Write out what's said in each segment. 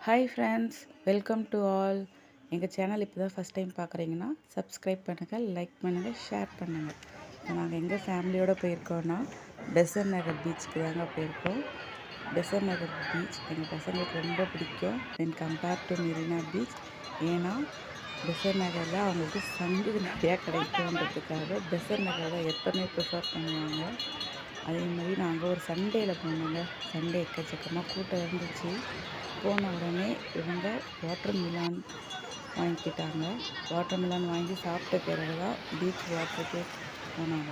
Hi friends, welcome to all. எங்கள் channel இப்போ தான் ஃபஸ்ட் டைம் பார்க்குறீங்கன்னா சப்ஸ்கிரைப் பண்ணுங்கள், லைக் பண்ணுங்கள், ஷேர் பண்ணுங்கள். இப்போ நாங்கள் எங்கள் ஃபேமிலியோடு போயிருக்கோன்னா பெசன்ட் நகர் பீச்சுக்கு தாங்க போயிருக்கோம். பெசன்ட் நகர் பீச் எங்கள் பசங்களுக்கு ரொம்ப பிடிக்கும் when compare to Marina beach. ஏன்னா பெசன்ட் நகரில் அவங்களுக்கு சங்கு நிறையா கிடைக்கும்ன்றதுக்காக பெசன்ட் நகர் தான் எப்போவுமே ப்ரிஃபர் பண்ணுவாங்க. அதே மாதிரி நாங்கள் ஒரு சண்டேயில் போனோங்க. சண்டே எக்கச்சக்கமாக கூட்டம் இருந்துச்சு. போன உடனே இவங்க வாட்டர் மிலான் வாங்கிக்கிட்டாங்க. வாட்டர் மிலான் வாங்கி சாப்பிட்ட பிறகு தான் பீச் வாட்டருக்கு போனாங்க.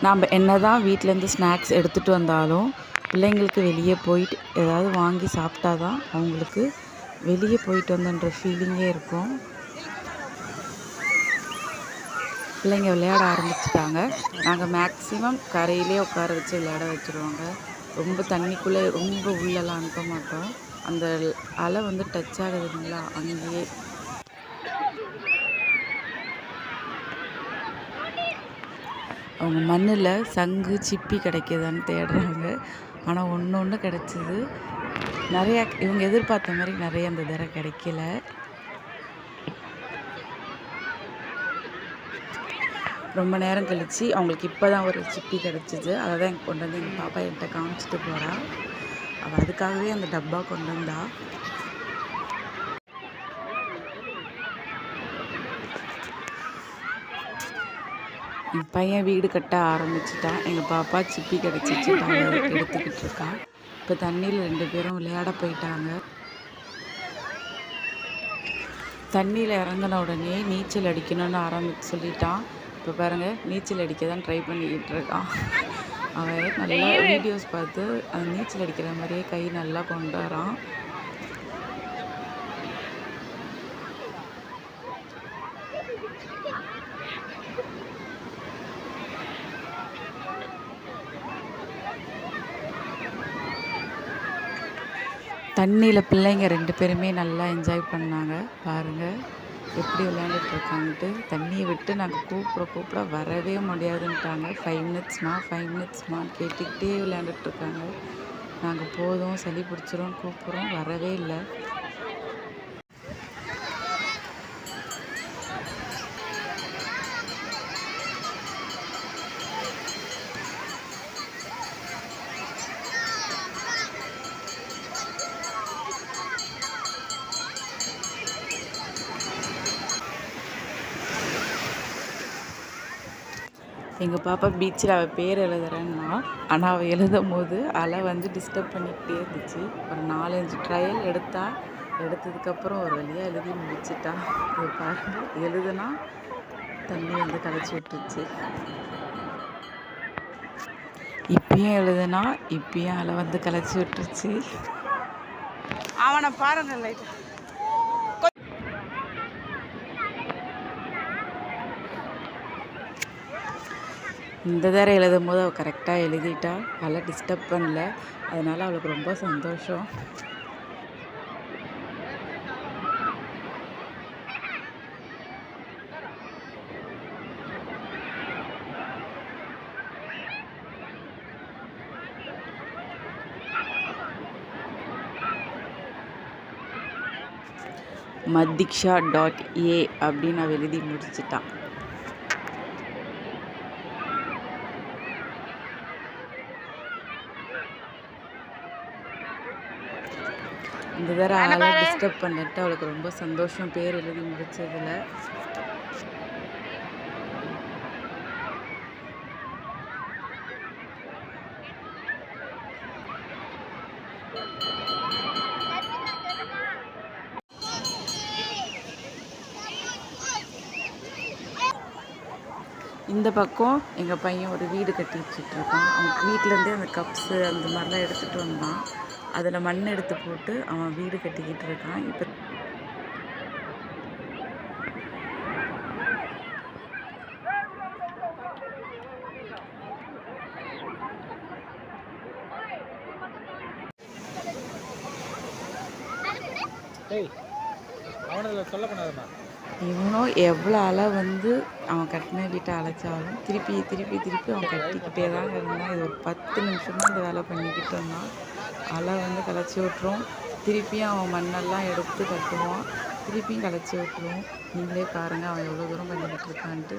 நாம் என்ன தான் வீட்டிலேருந்து ஸ்நாக்ஸ் எடுத்துகிட்டு வந்தாலும் பிள்ளைங்களுக்கு வெளியே போயிட்டு ஏதாவது வாங்கி சாப்பிட்டா தான் அவங்களுக்கு வெளியே போயிட்டு வந்தன்ற ஃபீலிங்கே இருக்கும். பிள்ளைங்க விளையாட ஆரம்பிச்சிட்டாங்க. நாங்கள் மேக்ஸிமம் கரையிலே உட்கார வச்சு விளையாட வச்சுருவாங்க. ரொம்ப தண்ணிக்குள்ளே ரொம்ப உள்ளெல்லாம் அனுப்ப மாட்டோம். அந்த அலை வந்து டச் ஆகுதுங்களா, அங்கேயே அவங்க மண்ணில் சங்கு சிப்பி கிடைக்கிதான்னு தேடுறாங்க. ஆனால் ஒன்று கிடச்சிது. நிறையா இவங்க எதிர்பார்த்த மாதிரி நிறைய அந்த தடவை கிடைக்கல. ரொம்ப நேரம் கழித்து அவங்களுக்கு இப்போ தான் ஒரு சிப்பி கிடச்சிது. அதை தான் கொண்டு வந்து எங்கள் பாப்பா என்கிட்ட காமிச்சிட்டு போகிறா. அவள் அதுக்காகவே அந்த டப்பா கொண்டு வந்தா. என் பையன் வீடு கட்ட ஆரம்பிச்சிட்டான். எங்கள் பாப்பா சிப்பி கிடச்சிச்சு எடுத்துக்கிட்டு இருக்கா. இப்போ தண்ணியில் 2 பேரும் விளையாட போயிட்டாங்க. தண்ணியில் இறங்கின உடனே நீச்சல் அடிக்கணும்னு சொல்லிட்டான். இப்போ பாருங்கள், நீச்சல் அடிக்க தான் ட்ரை பண்ணிக்கிட்டு இருக்கான். அவன் நல்லா வீடியோஸ் பார்த்து அந்த நீச்சல் அடிக்கிற மாதிரியே கை நல்லா கொண்டு வரான். தண்ணியில் பிள்ளைங்க 2 பேருமே நல்லா என்ஜாய் பண்ணாங்க. பாருங்கள் எப்படி விளையாண்டுட்டு இருக்காங்கன்ட்டு. தண்ணியை விட்டு நாங்கள் கூப்பிட வரவே முடியாதுன்ட்டாங்க. 5 மினிட்ஸ்மான்னு கேட்டுக்கிட்டே விளையாண்டுட்ருக்காங்க. நாங்கள் போதும், சளி பிடிச்சிரும் கூப்பிட்றோம், வரவே இல்லை. எங்கள் பாப்பா பீச்சில் அவள் பேர் எழுதுறேன்னா, ஆனால் அவள் எழுதும் போது அலை வந்து டிஸ்டர்ப் பண்ணிக்கிட்டே இருந்துச்சு. ஒரு 4-5 ட்ரையல் எடுத்ததுக்கப்புறம் ஒரு வழியாக எழுதி முடிச்சிட்டா. இது பாருங்கள், எழுதுனா தண்ணி வந்து கலைச்சி விட்டுருச்சு. இப்பயும் எழுதுனா இப்பயும் அலை வந்து கலைச்சி விட்டுருச்சு. அவனை பாருங்கள் லைட். இந்த தடவை எழுதும் போது அவள் கரெக்டாக எழுதிட்டா. அலை டிஸ்டர்ப் பண்ணல. அதனால் அவளுக்கு ரொம்ப சந்தோஷம். Madiksha.a அப்படின்னு அவள் எழுதி முடிச்சிட்டான். இந்த தடவை அலை டிஸ்டர்ப் பண்ணிட்டு அவளுக்கு ரொம்ப சந்தோஷம் பேர் எழுதி முடிச்சதில். இந்த பக்கம் எங்கள் பையன் ஒரு வீடு கட்டி வச்சுட்ருக்கான். அவங்க வீட்டிலேருந்தே அந்த கப்ஸு அந்த மாதிரிலாம் எடுத்துகிட்டு வந்தான். அதில் மண் எடுத்து போட்டு அவன் வீடு கட்டிக்கிட்டு இருக்கான். இப்போ அவனை சொல்ல பண்ணாதம்மா. இவனும் எவ்வளோ அலை வந்து அவன் கட்டின வீட்டை அழைச்சாலும் திருப்பி திருப்பி திருப்பி அவன் கட்டிக்கிட்டே தான் இருந்தான். இது ஒரு 10 நிமிஷமாக இந்த வேலை பண்ணிக்கிட்டு இருந்தான். அலை வந்து கலைச்சி விட்ரும், திருப்பியும் அவன் மண்ணெல்லாம் எடுத்து கட்டுவான், திருப்பியும் கலைச்சி விட்ருவோம். நீங்களே பாருங்கள் அவன் எவ்வளோ தூரம் பண்ணிக்கிட்டு இருக்கான்ட்டு.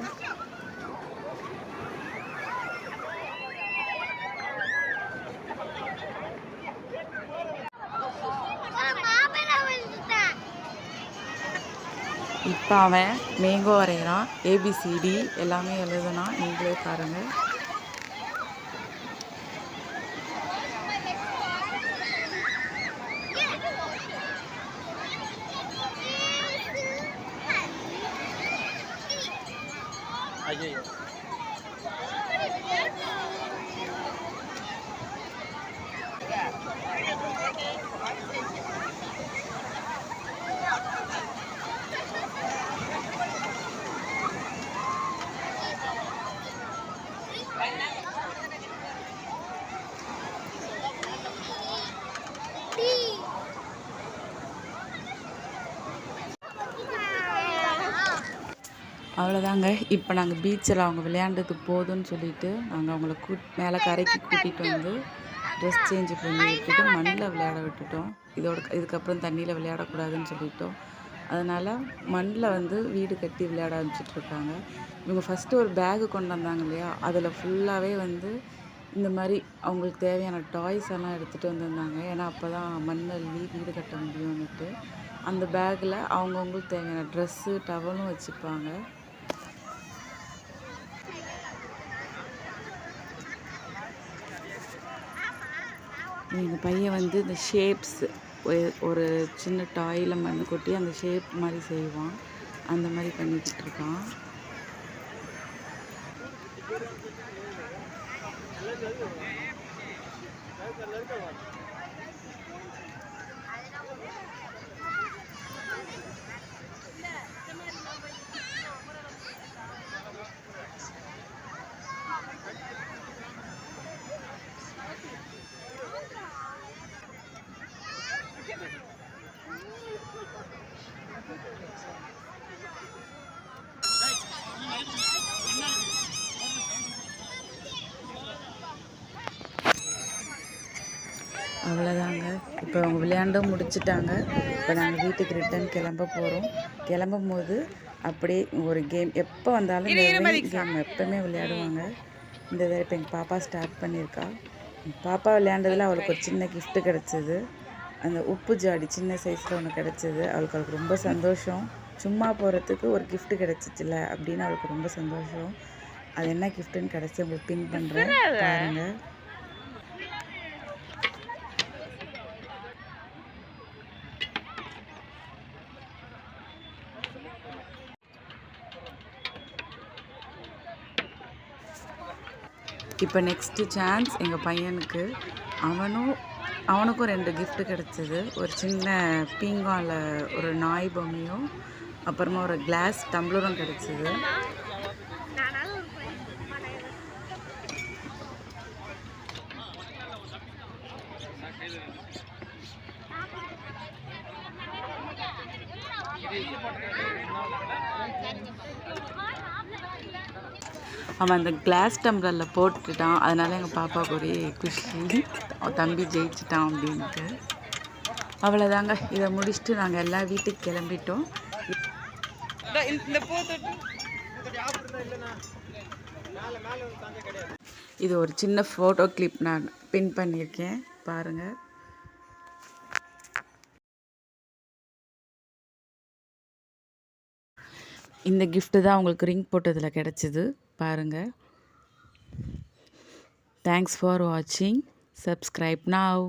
இப்போ அவன் மேங்கோ வரைகிறான், ஏபிசிடி எல்லாமே எழுதுனான். நீங்களே பாருங்கள். அவ்வளோதாங்க. இப்போ நாங்கள் பீச்சில் அவங்க விளையாண்டது போதும்னு சொல்லிவிட்டு நாங்கள் அவங்கள மேலே கரைக்கு கூட்டிகிட்டு வந்து ட்ரெஸ் சேஞ்ச் பண்ணி விட்டுட்டு மண்ணில் விளையாட விட்டுட்டோம். இதுக்கப்புறம் தண்ணியில் விளையாடக்கூடாதுன்னு சொல்லிட்டோம். அதனால் மண்ணில் வந்து வீடு கட்டி விளையாட ஆரம்பிச்சிட்ருக்காங்க. இவங்க ஃபஸ்ட்டு ஒரு பேகு கொண்டு வந்தாங்க இல்லையா, அதில் ஃபுல்லாகவே வந்து இந்த மாதிரி அவங்களுக்கு தேவையான டாய்ஸ் எல்லாம் எடுத்துகிட்டு வந்திருந்தாங்க. ஏன்னா அப்போ தான் மண்ணள்ளி வீடு கட்ட முடியும்னுட்டு. அந்த பேக்கில் அவங்கவுங்களுக்கு தேவையான ட்ரெஸ்ஸு டவலும் வச்சுப்பாங்க. எங்கள் பையன் வந்து இந்த ஷேப்ஸ் ஒரு சின்ன டாயில் மண் கொட்டி அந்த ஷேப் மாதிரி செய்வான். அந்த மாதிரி பண்ணிக்கிட்டு இருக்கான். அவ்வளோதாங்க. இப்போ அவங்க விளையாண்டு முடிச்சிட்டாங்க. இப்போ நாங்கள் வீட்டுக்கு ரிட்டர்ன் கிளம்ப போகிறோம். கிளம்பும் போது அப்படியே ஒரு கேம் எப்போ வந்தாலும் இந்த கேம் எப்போவுமே விளையாடுவாங்க. இந்த இதை இப்போ எங்கள் பாப்பா ஸ்டார்ட் பண்ணியிருக்கா. பாப்பா விளையாண்டதில் அவளுக்கு ஒரு சின்ன கிஃப்ட்டு கிடச்சிது. அந்த உப்பு ஜாடி சின்ன சைஸில் ஒன்று கிடச்சிது. அவளுக்கு ரொம்ப சந்தோஷம். சும்மா போகிறதுக்கு ஒரு கிஃப்ட்டு கிடச்சிச்சில்ல அப்படின்னு அவளுக்கு ரொம்ப சந்தோஷம். அது என்ன கிஃப்ட்டுன்னு கிடச்சி உங்களுக்கு பின் பண்ணுறேன் பாருங்கள். இப்போ நெக்ஸ்ட்டு சான்ஸ் எங்கள் பையனுக்கு. அவனுக்கும் 2 கிஃப்ட்டு கிடச்சிது. ஒரு சின்ன பீங்கானில் ஒரு நாய் பொம்மையும் அப்புறமா ஒரு கிளாஸ் டம்ளரும் கிடச்சிது. அவன் அந்த கிளாஸ் டம்ளரில் போட்டுட்டான். அதனால எங்கள் பாப்பாவுக்கு ஒரே குஷி, தம்பி ஜெயிச்சிட்டான் அப்படின்ட்டு. அவ்வளோதாங்க. இதை முடிச்சுட்டு நாங்கள் எல்லாம் வீட்டுக்கு கிளம்பிட்டோம். இது ஒரு சின்ன ஃபோட்டோ கிளிப் நான் பின் பண்ணியிருக்கேன் பாருங்கள். இந்த கிஃப்ட்டு தான் உங்களுக்கு ரிங் போட்டதில் கிடச்சிது பாருங்கள். தேங்க்ஸ் ஃபார் வாட்சிங். Subscribe now.